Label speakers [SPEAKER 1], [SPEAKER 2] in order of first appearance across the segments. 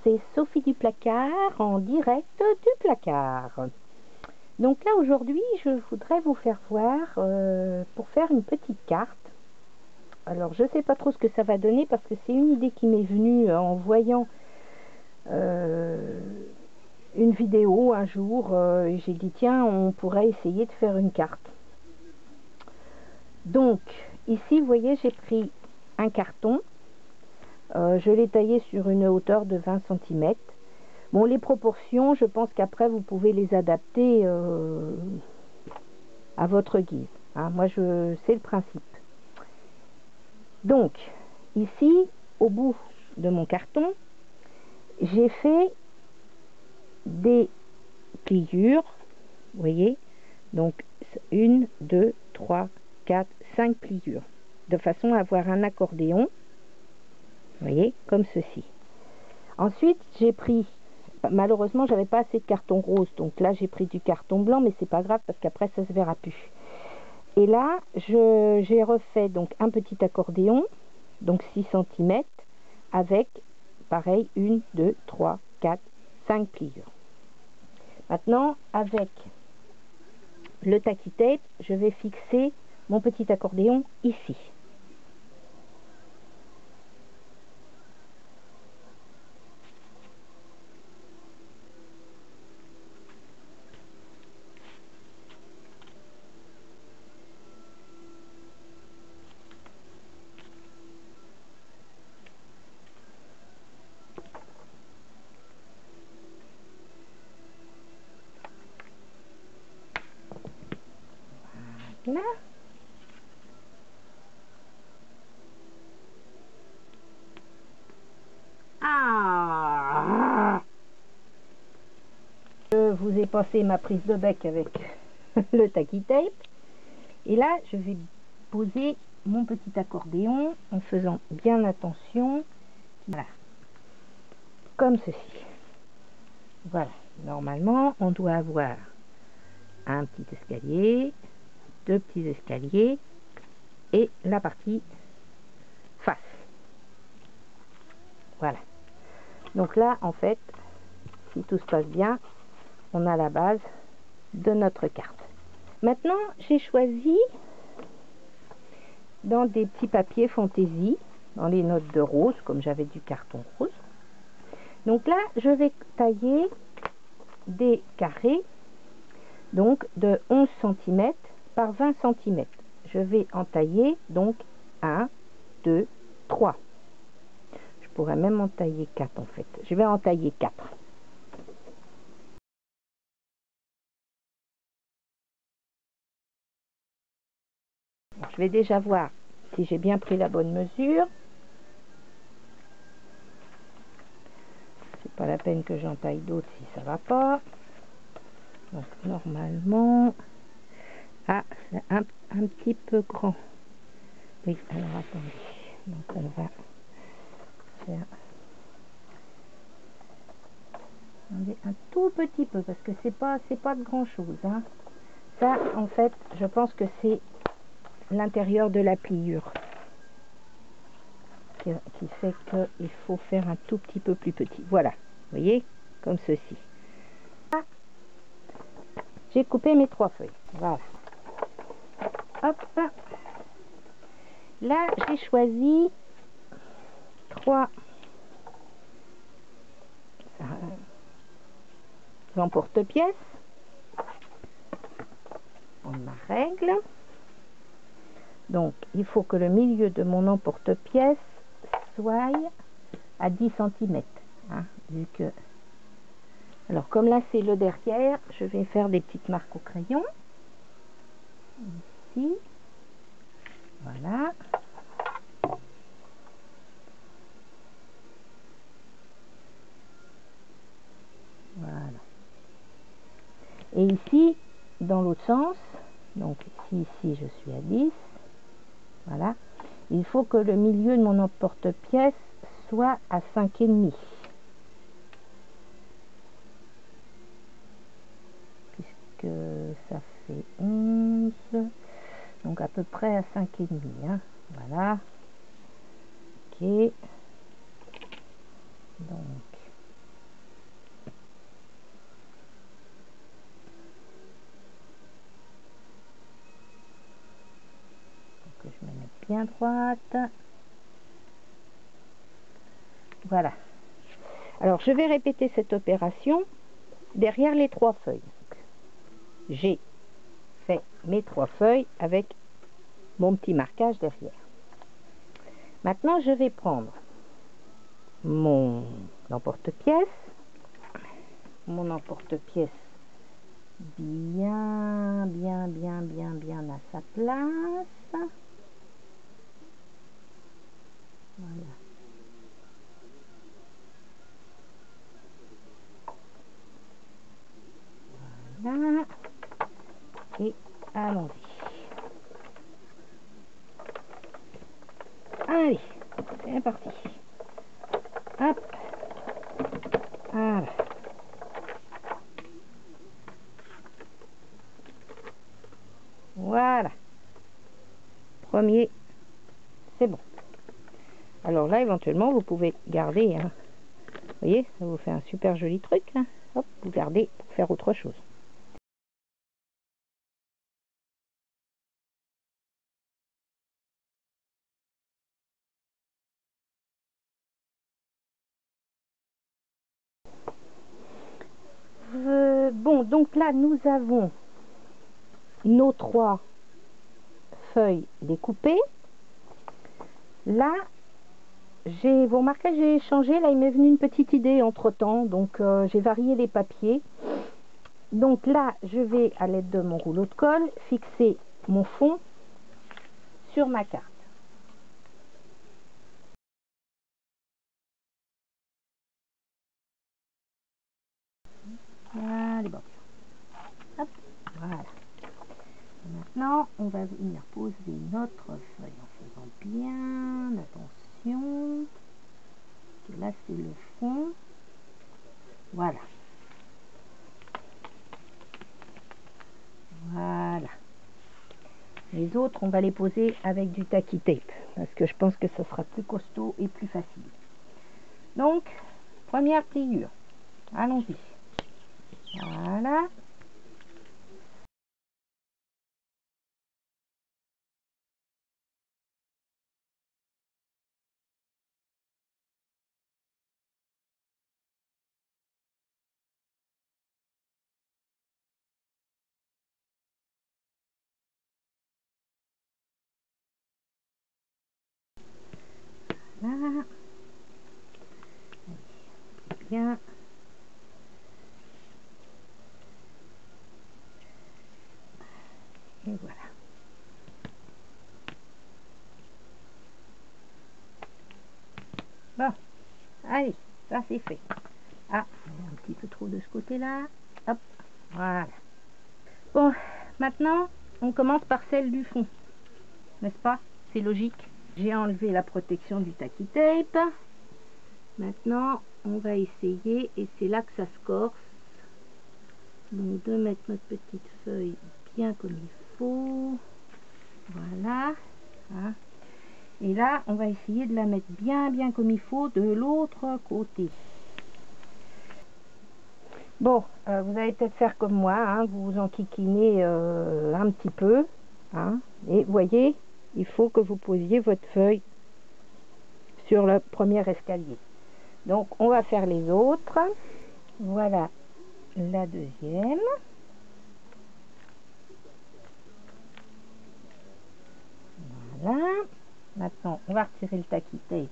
[SPEAKER 1] c'est Sophie du placard en direct du placard. Donc là aujourd'hui je voudrais vous faire voir pour faire une petite carte. Alors je sais pas trop ce que ça va donner parce que c'est une idée qui m'est venue en voyant une vidéo un jour et j'ai dit tiens on pourrait essayer de faire une carte. Donc ici vous voyez j'ai pris un carton. Je l'ai taillé sur une hauteur de 20 cm. Bon, les proportions, je pense qu'après, vous pouvez les adapter à votre guise. Hein. Moi, c'est le principe. Donc, ici, au bout de mon carton, j'ai fait des pliures. Vous voyez? Donc, 1, 2, 3, 4, 5 pliures. De façon à avoir un accordéon. Vous voyez, comme ceci. Ensuite, j'ai pris, malheureusement, j'avais pas assez de carton rose, donc là, j'ai pris du carton blanc, mais c'est pas grave parce qu'après, ça se verra plus. Et là, j'ai refait donc un petit accordéon, donc 6 cm, avec, pareil, 1, 2, 3, 4, 5 pliures. Maintenant, avec le tacky tape, je vais fixer mon petit accordéon ici. Là. Ah, je vous ai passé ma prise de bec avec le tacky tape. Et là, je vais poser mon petit accordéon en faisant bien attention. Voilà. Comme ceci. Voilà. Normalement, on doit avoir un petit escalier, deux petits escaliers et la partie face. Voilà. Donc là, en fait, si tout se passe bien, on a la base de notre carte. Maintenant, j'ai choisi dans des petits papiers fantaisie, dans les notes de rose, comme j'avais du carton rose. Donc là, je vais tailler des carrés, donc de 11 cm par 20 cm. Je vais en tailler donc 1, 2, 3. Je pourrais même en tailler 4 en fait. Je vais en tailler 4. Je vais déjà voir si j'ai bien pris la bonne mesure. C'est pas la peine que j'en taille d'autres si ça va pas. Donc normalement, ah, c'est un petit peu grand. Oui, alors attendez. Donc on va faire un tout petit peu parce que c'est pas de grand chose. Hein. Ça, en fait, je pense que c'est l'intérieur de la pliure qui fait qu'il faut faire un tout petit peu plus petit. Voilà, vous voyez, comme ceci. J'ai coupé mes 3 feuilles. Voilà. Hop. Là, j'ai choisi 3 emporte-pièces. On ma règle. Donc, il faut que le milieu de mon emporte-pièce soit à 10 cm. Hein, vu que... Alors, comme là, c'est le derrière, je vais faire des petites marques au crayon. Ici. Voilà. Voilà. Et ici, dans l'autre sens, donc ici je suis à 10. Voilà. Il faut que le milieu de mon emporte-pièce soit à 5,5. Puisque ça fait 11. Donc à peu près à 5,5. Hein. Voilà. Ok. Donc bien droite. Voilà. Alors, je vais répéter cette opération derrière les 3 feuilles. J'ai fait mes 3 feuilles avec mon petit marquage derrière. Maintenant, je vais prendre mon emporte-pièce. Mon emporte-pièce bien à sa place. Voilà. Voilà. Et allons-y. Allez, c'est parti. Hop. Voilà. Voilà. Premier, c'est bon. Alors là, éventuellement, vous pouvez garder, hein. Vous voyez, ça vous fait un super joli truc, là. Hop, vous gardez pour faire autre chose. Bon, donc là, nous avons nos 3 feuilles découpées. Là, vous remarquez, j'ai changé. Là, il m'est venu une petite idée entre-temps. Donc, j'ai varié les papiers. Donc là, je vais, à l'aide de mon rouleau de colle, fixer mon fond sur ma carte. Allez, bon. Hop, voilà. Maintenant, on va venir poser notre feuille en faisant bien attention. Que là, c'est le fond. Voilà. Voilà. Les autres, on va les poser avec du tacky tape. Parce que je pense que ça sera plus costaud et plus facile. Donc, première pliure. Allons-y. Voilà. Voilà. Bien. Et voilà. Bon, allez, ça c'est fait. Ah, un petit peu trop de ce côté-là. Hop, voilà. Bon, maintenant, on commence par celle du fond. N'est-ce pas? C'est logique. J'ai enlevé la protection du tacky tape. Maintenant, on va essayer, et c'est là que ça se corse. Donc, de mettre notre petite feuille bien comme il faut. Voilà. Hein. Et là, on va essayer de la mettre bien comme il faut de l'autre côté. Bon, vous allez peut-être faire comme moi, hein, vous vous enquiquinez un petit peu. Hein, et vous voyez, il faut que vous posiez votre feuille sur le premier escalier. Donc, on va faire les autres. Voilà la deuxième. Voilà. Maintenant, on va retirer le tacky tape.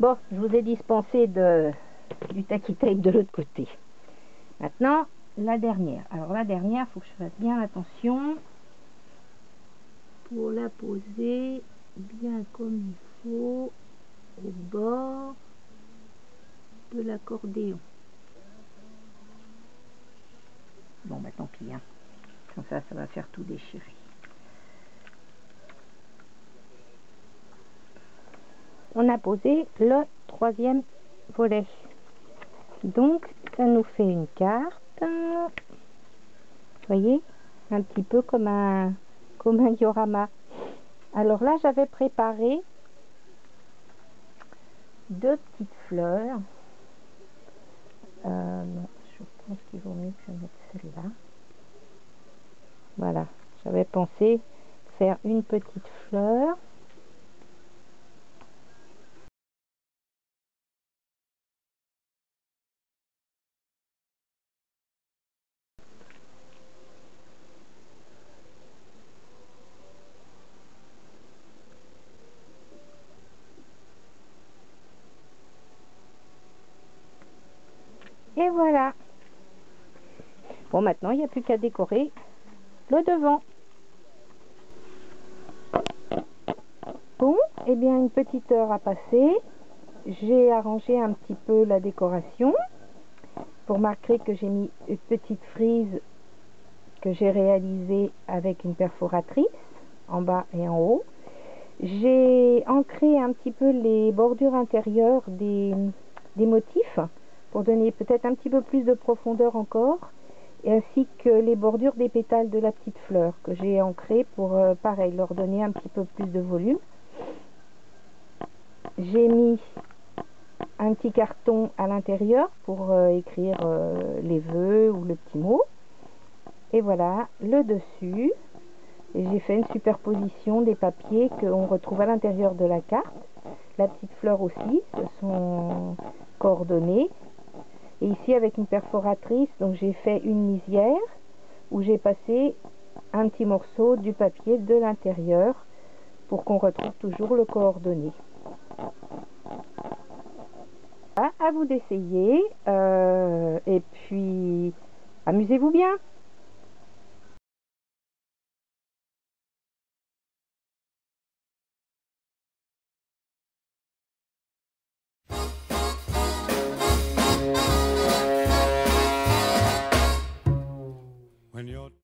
[SPEAKER 1] Bon, je vous ai dispensé du tacky tape de l'autre côté. Maintenant, la dernière. Alors, la dernière, il faut que je fasse bien attention pour la poser bien comme il faut au bord de l'accordéon. Bon, bah tant pis, hein. Comme ça va faire tout déchirer. On a posé le troisième volet. Donc, ça nous fait une carte. Vous voyez, un petit peu comme un diorama. Alors là, j'avais préparé 2 petites fleurs. Non, je pense qu'il vaut mieux que je mette celle-là. Voilà, j'avais pensé que faire une petite fleur. Et voilà. Bon, maintenant, il n'y a plus qu'à décorer le devant. Bon, et bien, une petite heure a passé. J'ai arrangé un petit peu la décoration. Vous remarquerez que j'ai mis une petite frise que j'ai réalisée avec une perforatrice en bas et en haut. J'ai ancré un petit peu les bordures intérieures des motifs pour donner peut-être un petit peu plus de profondeur encore, et ainsi que les bordures des pétales de la petite fleur que j'ai ancré pour pareil leur donner un petit peu plus de volume. J'ai mis un petit carton à l'intérieur pour écrire les vœux ou le petit mot, et voilà le dessus. Et j'ai fait une superposition des papiers qu'on retrouve à l'intérieur de la carte. La petite fleur aussi, ce sont coordonnées. Et ici avec une perforatrice, donc j'ai fait une lisière où j'ai passé un petit morceau du papier de l'intérieur pour qu'on retrouve toujours le coordonné. À vous d'essayer et puis amusez-vous bien.